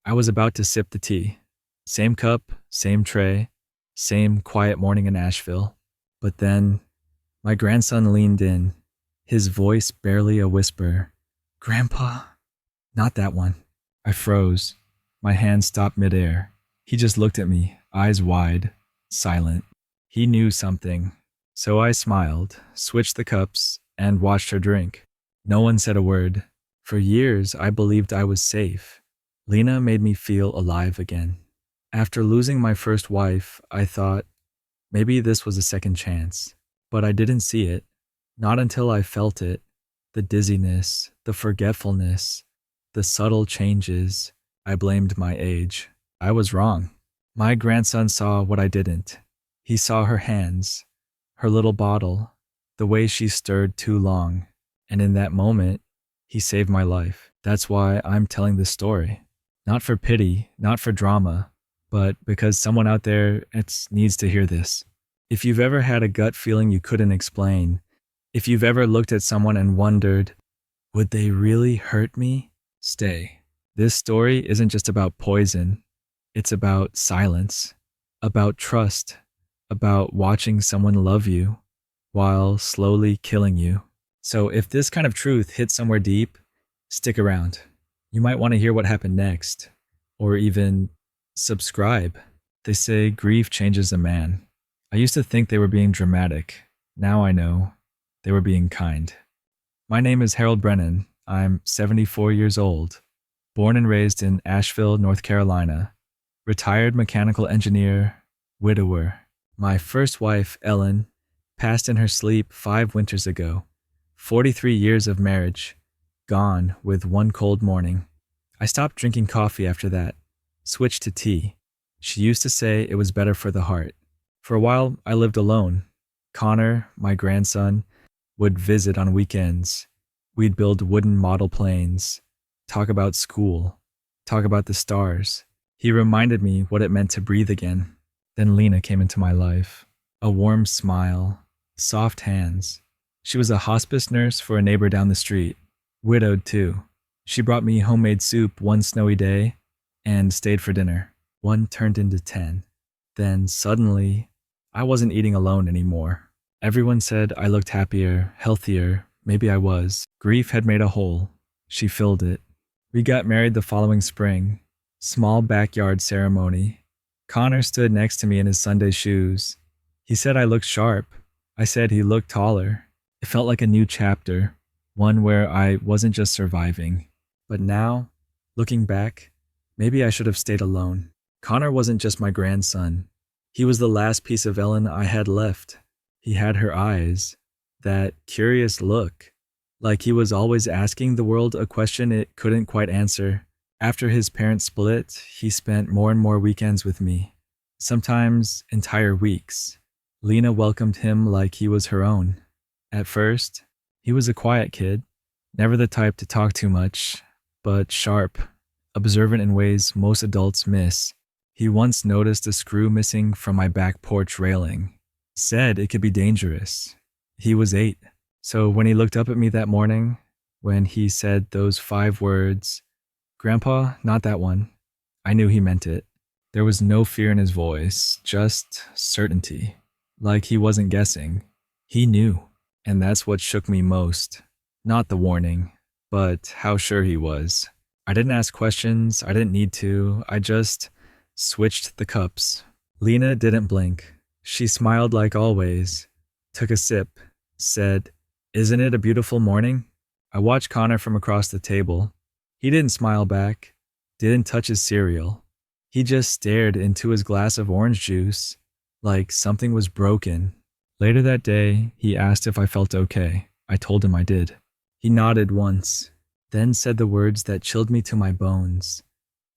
I was about to sip the tea. Same cup, same tray, same quiet morning in Asheville. But then my grandson leaned in, his voice barely a whisper. Grandpa? Not that one. I froze. My hand stopped midair. He just looked at me, eyes wide, silent. He knew something. So I smiled, switched the cups, and watched her drink. No one said a word. For years, I believed I was safe. Lena made me feel alive again. After losing my first wife, I thought maybe this was a second chance. But I didn't see it. Not until I felt it. The dizziness, the forgetfulness, the subtle changes. I blamed my age. I was wrong. My grandson saw what I didn't. He saw her hands, her little bottle, the way she stirred too long. And in that moment, he saved my life. That's why I'm telling this story. Not for pity, not for drama, but because someone out there needs to hear this. If you've ever had a gut feeling you couldn't explain, if you've ever looked at someone and wondered, would they really hurt me? Stay. This story isn't just about poison. It's about silence, about trust, about watching someone love you while slowly killing you. So if this kind of truth hits somewhere deep, stick around. You might want to hear what happened next, or even subscribe. They say grief changes a man. I used to think they were being dramatic. Now I know they were being kind. My name is Brennan. I'm 74 years old, born and raised in Asheville, North Carolina, retired mechanical engineer, widower. My first wife, Ellen, passed in her sleep 5 winters ago. 43 years of marriage, gone with one cold morning. I stopped drinking coffee after that, switched to tea. She used to say it was better for the heart. For a while, I lived alone. Connor, my grandson, would visit on weekends. We'd build wooden model planes, talk about school, talk about the stars. He reminded me what it meant to breathe again. Then Lena came into my life. A warm smile, soft hands. She was a hospice nurse for a neighbor down the street, widowed too. She brought me homemade soup one snowy day and stayed for dinner. 1 turned into 10. Then suddenly, I wasn't eating alone anymore. Everyone said I looked happier, healthier. Maybe I was. Grief had made a hole. She filled it. We got married the following spring. Small backyard ceremony. Connor stood next to me in his Sunday shoes. He said I looked sharp. I said he looked taller. It felt like a new chapter, one where I wasn't just surviving. But now, looking back, maybe I should have stayed alone. Connor wasn't just my grandson. He was the last piece of Ellen I had left. He had her eyes, that curious look, like he was always asking the world a question it couldn't quite answer. After his parents split, he spent more and more weekends with me, sometimes entire weeks. Lena welcomed him like he was her own. At first, he was a quiet kid, never the type to talk too much, but sharp, observant in ways most adults miss. He once noticed a screw missing from my back porch railing. Said it could be dangerous. He was 8, so when he looked up at me that morning, when he said those 5 words, "Grandpa, not that one," I knew he meant it. There was no fear in his voice, just certainty, like he wasn't guessing. He knew. And that's what shook me most. Not the warning, but how sure he was. I didn't ask questions, I didn't need to, I just switched the cups. Lena didn't blink. She smiled like always, took a sip, said, "Isn't it a beautiful morning?" I watched Connor from across the table. He didn't smile back, didn't touch his cereal. He just stared into his glass of orange juice, like something was broken. Later that day, he asked if I felt okay. I told him I did. He nodded once, then said the words that chilled me to my bones.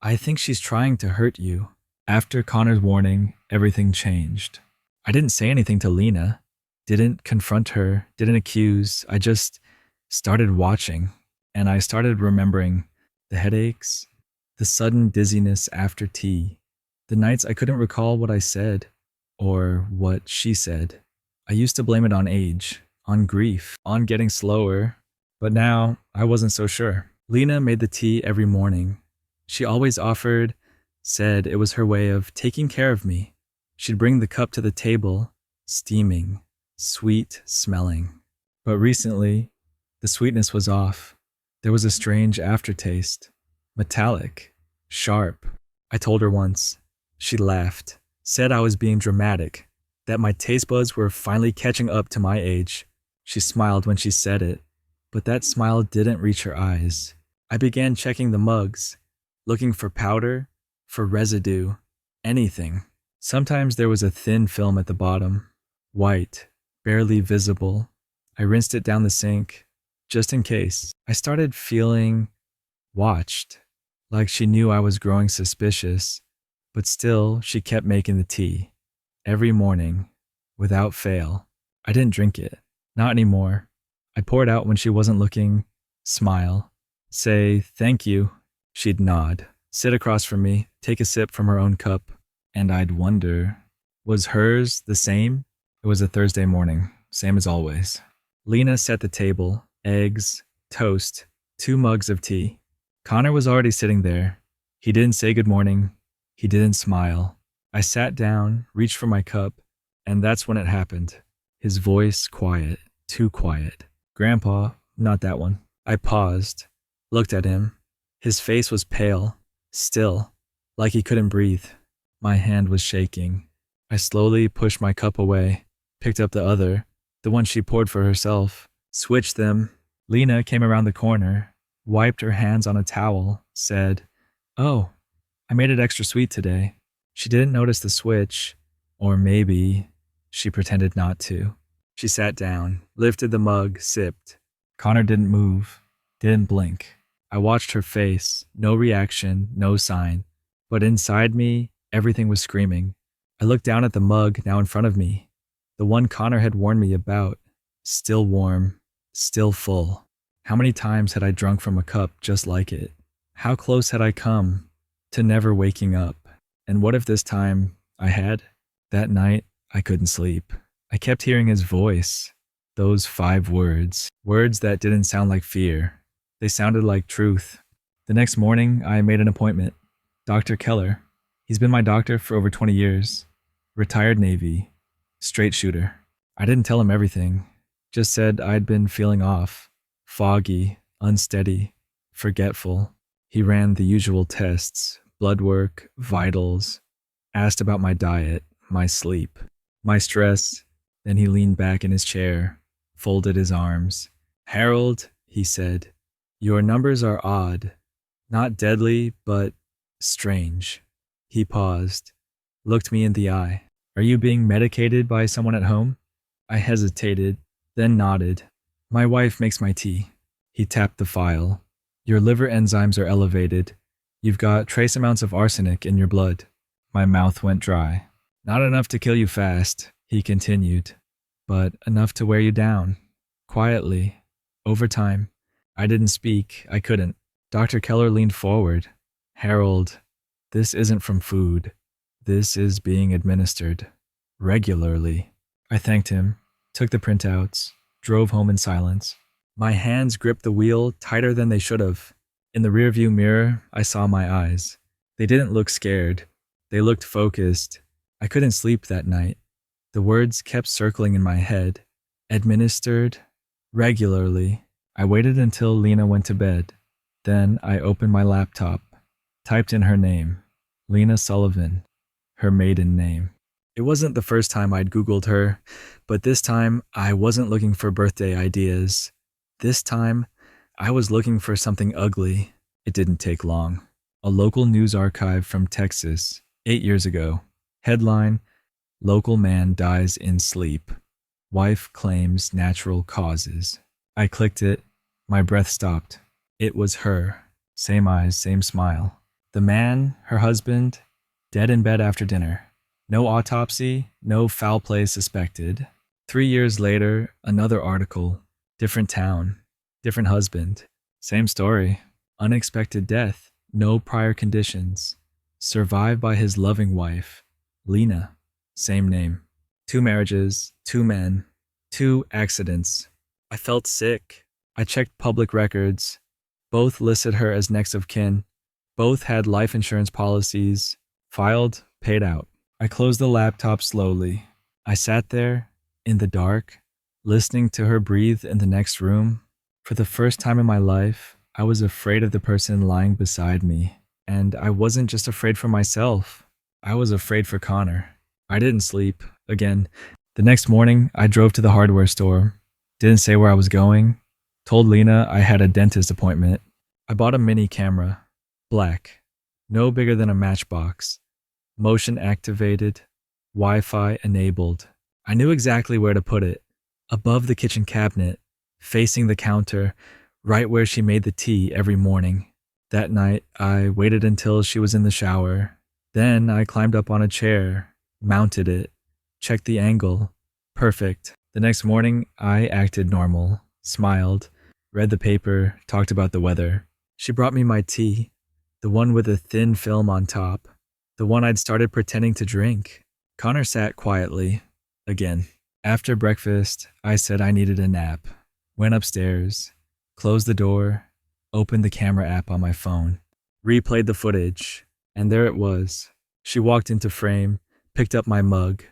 "I think she's trying to hurt you." After Connor's warning, everything changed. I didn't say anything to Lena, didn't confront her, didn't accuse. I just started watching, and I started remembering the headaches, the sudden dizziness after tea, the nights I couldn't recall what I said or what she said. I used to blame it on age, on grief, on getting slower, but now I wasn't so sure. Lena made the tea every morning, She always offered, said it was her way of taking care of me. She'd bring the cup to the table, steaming, sweet smelling. But recently, the sweetness was off. There was a strange aftertaste, metallic, sharp. I told her once. She laughed, said I was being dramatic, that my taste buds were finally catching up to my age. She smiled when she said it, but that smile didn't reach her eyes. I began checking the mugs, looking for powder, for residue, anything. Sometimes there was a thin film at the bottom, white, barely visible. I rinsed it down the sink, just in case. I started feeling watched, like she knew I was growing suspicious, but still she kept making the tea. Every morning, without fail. I didn't drink it. Not anymore. I'd pour it out when she wasn't looking, smile, say thank you. She'd nod, sit across from me, take a sip from her own cup, and I'd wonder, was hers the same? It was a Thursday morning, same as always. Lena set the table, eggs, toast, 2 mugs of tea. Connor was already sitting there. He didn't say good morning. He didn't smile. I sat down, reached for my cup, and that's when it happened. His voice quiet, too quiet. Grandpa, not that one. I paused, looked at him. His face was pale, still, like he couldn't breathe. My hand was shaking. I slowly pushed my cup away, picked up the other, the one she poured for herself, switched them. Lena came around the corner, wiped her hands on a towel, said, "Oh, I made it extra sweet today." She didn't notice the switch, or maybe she pretended not to. She sat down, lifted the mug, sipped. Connor didn't move, didn't blink. I watched her face, no reaction, no sign. But inside me, everything was screaming. I looked down at the mug now in front of me, the one Connor had warned me about. Still warm, still full. How many times had I drunk from a cup just like it? How close had I come to never waking up? And what if this time I had? That night, I couldn't sleep. I kept hearing his voice. Those 5 words. Words that didn't sound like fear. They sounded like truth. The next morning, I made an appointment. Dr. Keller. He's been my doctor for over 20 years. Retired Navy. Straight shooter. I didn't tell him everything. Just said I'd been feeling off. Foggy, unsteady, forgetful. He ran the usual tests. Blood work, vitals. Asked about my diet, my sleep, my stress. Then he leaned back in his chair, folded his arms. "Harold," he said, "your numbers are odd. Not deadly, but strange." He paused, looked me in the eye. "Are you being medicated by someone at home?" I hesitated, then nodded. "My wife makes my tea." He tapped the file. "Your liver enzymes are elevated. You've got trace amounts of arsenic in your blood." My mouth went dry. "Not enough to kill you fast," he continued, "but enough to wear you down. Quietly. Over time." I didn't speak. I couldn't. Dr. Keller leaned forward. "Harold, this isn't from food. This is being administered. Regularly." I thanked him, took the printouts, drove home in silence. My hands gripped the wheel tighter than they should have. In the rearview mirror, I saw my eyes. They didn't look scared. They looked focused. I couldn't sleep that night. The words kept circling in my head. Administered. Regularly. I waited until Lena went to bed. Then I opened my laptop, typed in her name, Lena Sullivan, her maiden name. It wasn't the first time I'd Googled her, but this time I wasn't looking for birthday ideas. This time, I was looking for something ugly. It didn't take long. A local news archive from Texas, 8 years ago. Headline, "Local man dies in sleep. Wife claims natural causes." I clicked it. My breath stopped. It was her. Same eyes, same smile. The man, her husband, dead in bed after dinner. No autopsy, no foul play suspected. 3 years later, another article. Different town, different husband. Same story. Unexpected death, no prior conditions. Survived by his loving wife, Lena. Same name. 2 marriages, 2 men, 2 accidents. I felt sick. I checked public records. Both listed her as next of kin. Both had life insurance policies, filed, paid out. I closed the laptop slowly. I sat there, in the dark, listening to her breathe in the next room. For the first time in my life, I was afraid of the person lying beside me. And I wasn't just afraid for myself. I was afraid for Connor. I didn't sleep. Again, the next morning, I drove to the hardware store. Didn't say where I was going. Told Lena I had a dentist appointment. I bought a mini camera. Black. No bigger than a matchbox. Motion activated. Wi-Fi enabled. I knew exactly where to put it. Above the kitchen cabinet. Facing the counter. Right where she made the tea every morning. That night, I waited until she was in the shower. Then I climbed up on a chair. Mounted it. Checked the angle. Perfect. The next morning, I acted normal. Smiled. Read the paper. Talked about the weather. She brought me my tea. The one with a thin film on top. The one I'd started pretending to drink. Connor sat quietly. Again. After breakfast, I said I needed a nap. Went upstairs. Closed the door. Opened the camera app on my phone. Replayed the footage. And there it was. She walked into frame. Picked up my mug.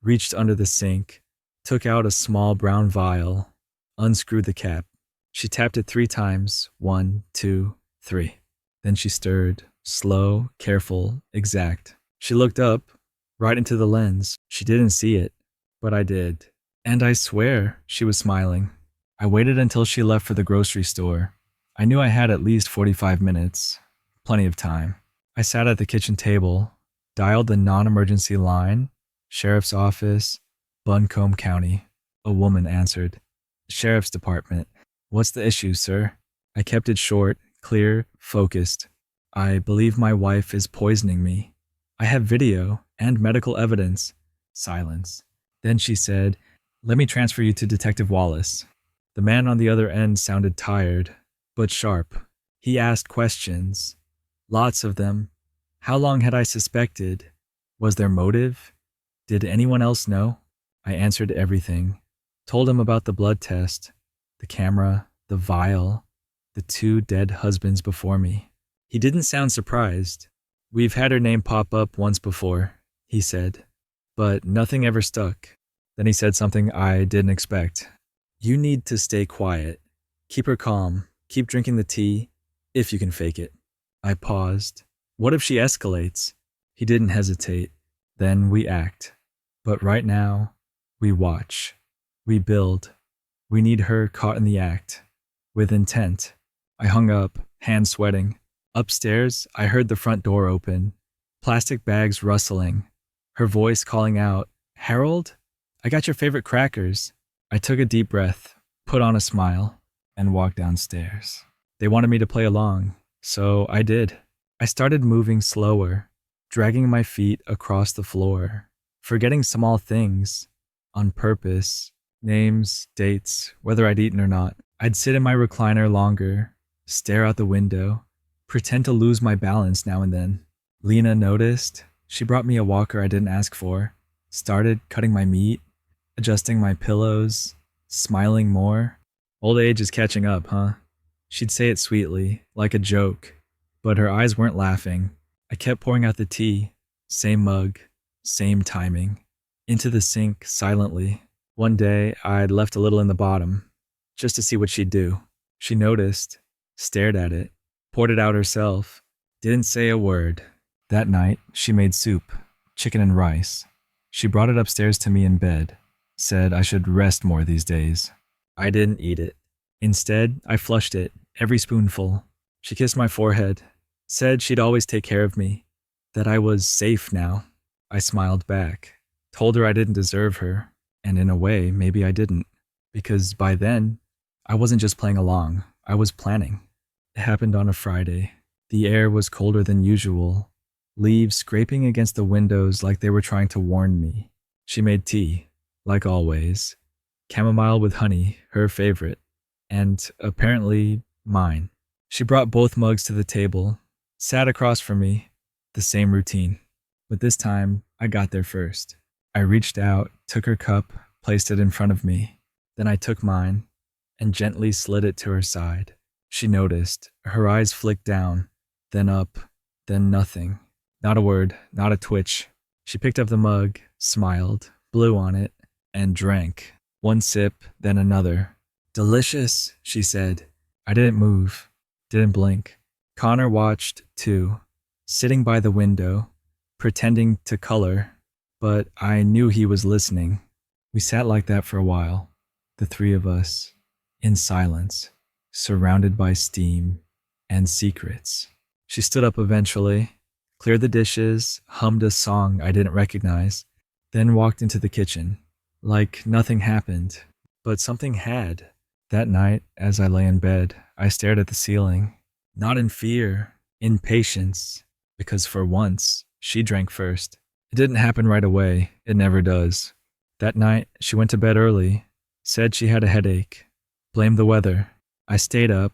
Reached under the sink. Took out a small brown vial. Unscrewed the cap. She tapped it 3 times. 1, 2, 3. Then she stirred. Slow, careful, exact. She looked up, right into the lens. She didn't see it, but I did. And I swear she was smiling. I waited until she left for the grocery store. I knew I had at least 45 minutes. Plenty of time. I sat at the kitchen table, dialed the non-emergency line. Sheriff's office, Buncombe County. A woman answered. Sheriff's Department. What's the issue, sir? I kept it short, clear, focused. I believe my wife is poisoning me. I have video and medical evidence. Silence. Then she said, let me transfer you to Detective Wallace. The man on the other end sounded tired, but sharp. He asked questions. Lots of them. How long had I suspected? Was there motive? Did anyone else know? I answered everything. Told him about the blood test, the camera, the vial, the 2 dead husbands before me. He didn't sound surprised. We've had her name pop up once before, he said, but nothing ever stuck. Then he said something I didn't expect. You need to stay quiet. Keep her calm. Keep drinking the tea, if you can fake it. I paused. What if she escalates? He didn't hesitate. Then we act. But right now, we watch. We build. We need her caught in the act. With intent. I hung up, hands sweating. Upstairs, I heard the front door open. Plastic bags rustling. Her voice calling out, Harold? I got your favorite crackers. I took a deep breath, put on a smile, and walked downstairs. They wanted me to play along, so I did. I started moving slower, dragging my feet across the floor, forgetting small things, on purpose, names, dates, whether I'd eaten or not. I'd sit in my recliner longer, stare out the window, pretend to lose my balance now and then. Lena noticed. She brought me a walker I didn't ask for, started cutting my meat, adjusting my pillows, smiling more. Old age is catching up, huh? She'd say it sweetly, like a joke, but her eyes weren't laughing. I kept pouring out the tea, same mug, same timing, into the sink silently. One day, I'd left a little in the bottom, just to see what she'd do. She noticed, stared at it, poured it out herself, didn't say a word. That night, she made soup, chicken and rice. She brought it upstairs to me in bed, said I should rest more these days. I didn't eat it. Instead, I flushed it, every spoonful. She kissed my forehead, said she'd always take care of me, that I was safe now. I smiled back, told her I didn't deserve her, and in a way, maybe I didn't, because by then, I wasn't just playing along, I was planning. It happened on a Friday. The air was colder than usual, leaves scraping against the windows like they were trying to warn me. She made tea, like always. Chamomile with honey, her favorite, and apparently mine. She brought both mugs to the table, sat across from me, the same routine. But this time, I got there first. I reached out, took her cup, placed it in front of me. Then I took mine and gently slid it to her side. She noticed. Her eyes flicked down. then up, then nothing. Not a word, not a twitch. She picked up the mug, smiled, blew on it, and drank. One sip, then another. Delicious, she said. I didn't move, didn't blink. Connor watched, too, sitting by the window, pretending to color, but I knew he was listening. We sat like that for a while, the three of us, in silence, surrounded by steam and secrets. She stood up eventually, cleared the dishes, hummed a song I didn't recognize, then walked into the kitchen, like nothing happened, but something had. That night, as I lay in bed, I stared at the ceiling, not in fear, in patience, because for once, she drank first. It didn't happen right away, it never does. That night, she went to bed early, said she had a headache, blamed the weather. I stayed up,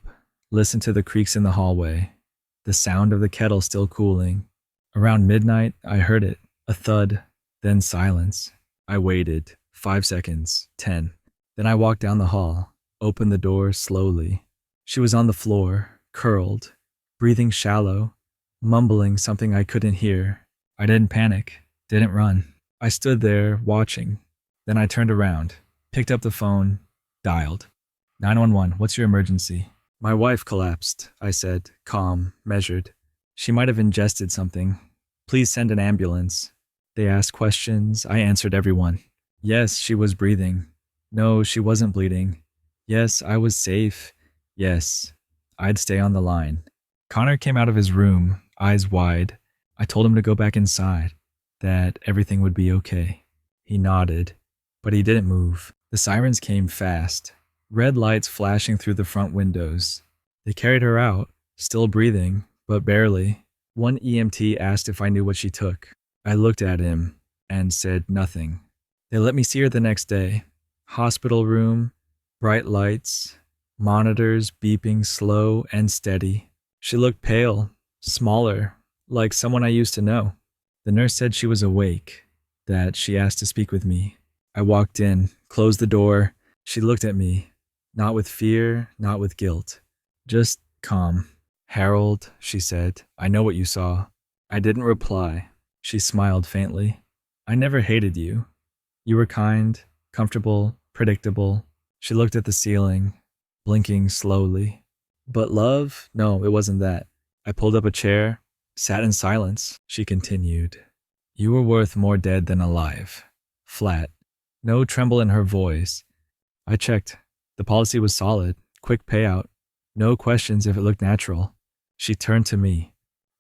listened to the creaks in the hallway, the sound of the kettle still cooling. Around midnight, I heard it, a thud, then silence. I waited, 5 seconds, 10. Then I walked down the hall, opened the door slowly. She was on the floor, curled, breathing shallow, mumbling something I couldn't hear. I didn't panic, didn't run. I stood there, watching. Then I turned around, picked up the phone, dialed. 911, what's your emergency? My wife collapsed, I said, calm, measured. She might have ingested something. Please send an ambulance. They asked questions. I answered everyone. Yes, she was breathing. No, she wasn't bleeding. Yes, I was safe. Yes, I'd stay on the line. Connor came out of his room, eyes wide. I told him to go back inside, that everything would be okay. He nodded, but he didn't move. The sirens came fast, red lights flashing through the front windows. They carried her out, still breathing, but barely. One EMT asked if I knew what she took. I looked at him and said nothing. They let me see her the next day. Hospital room, bright lights, monitors beeping slow and steady. She looked pale, smaller, like someone I used to know. The nurse said she was awake, that she asked to speak with me. I walked in, closed the door. She looked at me, not with fear, not with guilt, just calm. Harold, she said, I know what you saw. I didn't reply. She smiled faintly. I never hated you. You were kind, comfortable, predictable. She looked at the ceiling, blinking slowly. But love? No, it wasn't that. I pulled up a chair, sat in silence. She continued. You were worth more dead than alive. Flat. No tremble in her voice. I checked. The policy was solid. Quick payout. No questions if it looked natural. She turned to me.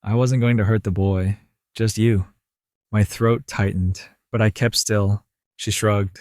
I wasn't going to hurt the boy. Just you. My throat tightened, but I kept still. She shrugged.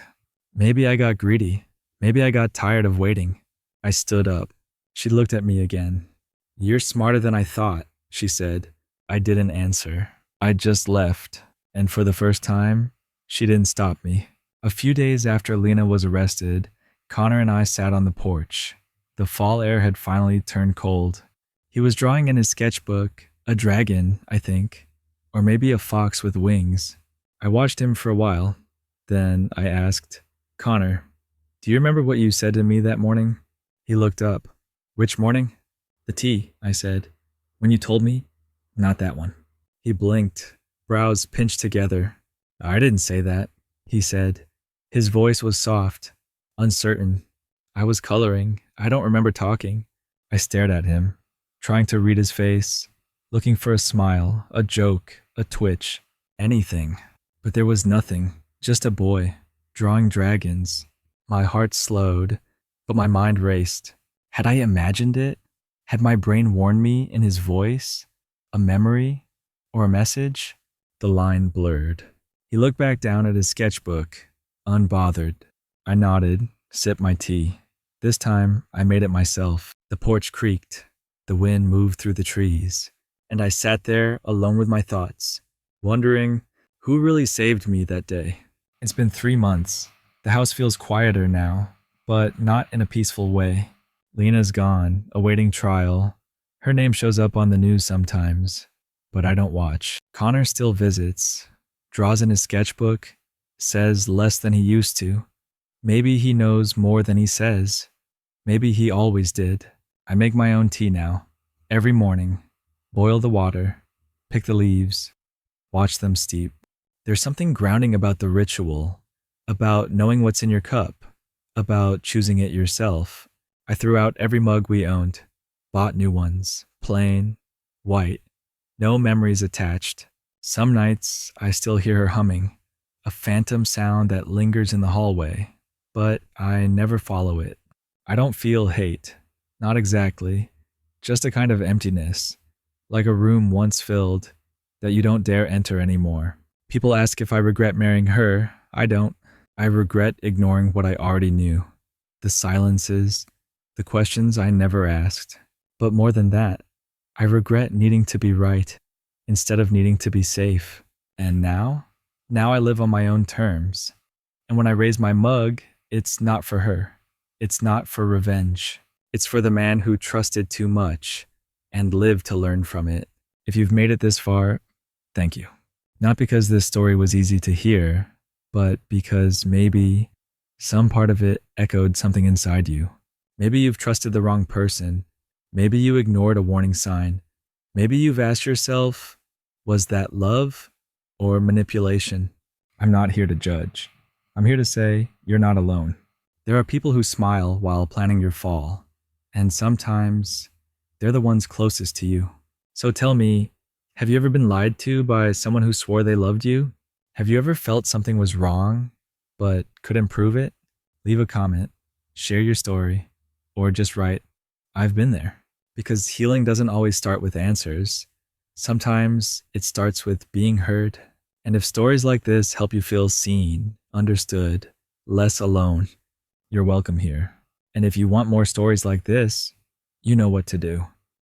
Maybe I got greedy. Maybe I got tired of waiting. I stood up. She looked at me again. You're smarter than I thought, she said. I didn't answer. I just left. And for the first time, she didn't stop me. A few days after Lena was arrested, Connor and I sat on the porch. The fall air had finally turned cold. He was drawing in his sketchbook, a dragon, I think, or maybe a fox with wings. I watched him for a while. Then I asked, Connor, do you remember what you said to me that morning? He looked up. Which morning? The tea, I said. When you told me? Not that one. He blinked, brows pinched together. I didn't say that, he said. His voice was soft, uncertain. I was coloring. I don't remember talking. I stared at him, trying to read his face, looking for a smile, a joke, a twitch, anything. But there was nothing, just a boy, drawing dragons. My heart slowed, but my mind raced. Had I imagined it? Had my brain warned me in his voice? A memory? Or a message? The line blurred. He looked back down at his sketchbook, unbothered. I nodded, sipped my tea. This time, I made it myself. The porch creaked. The wind moved through the trees. And I sat there alone with my thoughts, wondering who really saved me that day. It's been 3 months. The house feels quieter now, but not in a peaceful way. Lena's gone, awaiting trial. Her name shows up on the news sometimes, but I don't watch. Connor still visits, draws in his sketchbook, says less than he used to. Maybe he knows more than he says. Maybe he always did. I make my own tea now, every morning. Boil the water, pick the leaves, watch them steep. There's something grounding about the ritual, about knowing what's in your cup, about choosing it yourself. I threw out every mug we owned, bought new ones, plain, white, no memories attached. Some nights I still hear her humming, a phantom sound that lingers in the hallway, but I never follow it. I don't feel hate, not exactly, just a kind of emptiness, like a room once filled that you don't dare enter anymore. People ask if I regret marrying her. I don't. I regret ignoring what I already knew. The silences, the questions I never asked. But more than that, I regret needing to be right instead of needing to be safe. And now I live on my own terms. And when I raise my mug, it's not for her. It's not for revenge. It's for the man who trusted too much and lived to learn from it. If you've made it this far, thank you. Not because this story was easy to hear, but because maybe some part of it echoed something inside you. Maybe you've trusted the wrong person. Maybe you ignored a warning sign. Maybe you've asked yourself, was that love or manipulation? I'm not here to judge. I'm here to say you're not alone. There are people who smile while planning your fall, and sometimes they're the ones closest to you. So tell me, have you ever been lied to by someone who swore they loved you? Have you ever felt something was wrong, but couldn't prove it? Leave a comment, share your story, or just write, I've been there. Because healing doesn't always start with answers. Sometimes it starts with being heard. And if stories like this help you feel seen, understood, less alone, you're welcome here. And if you want more stories like this, you know what to do.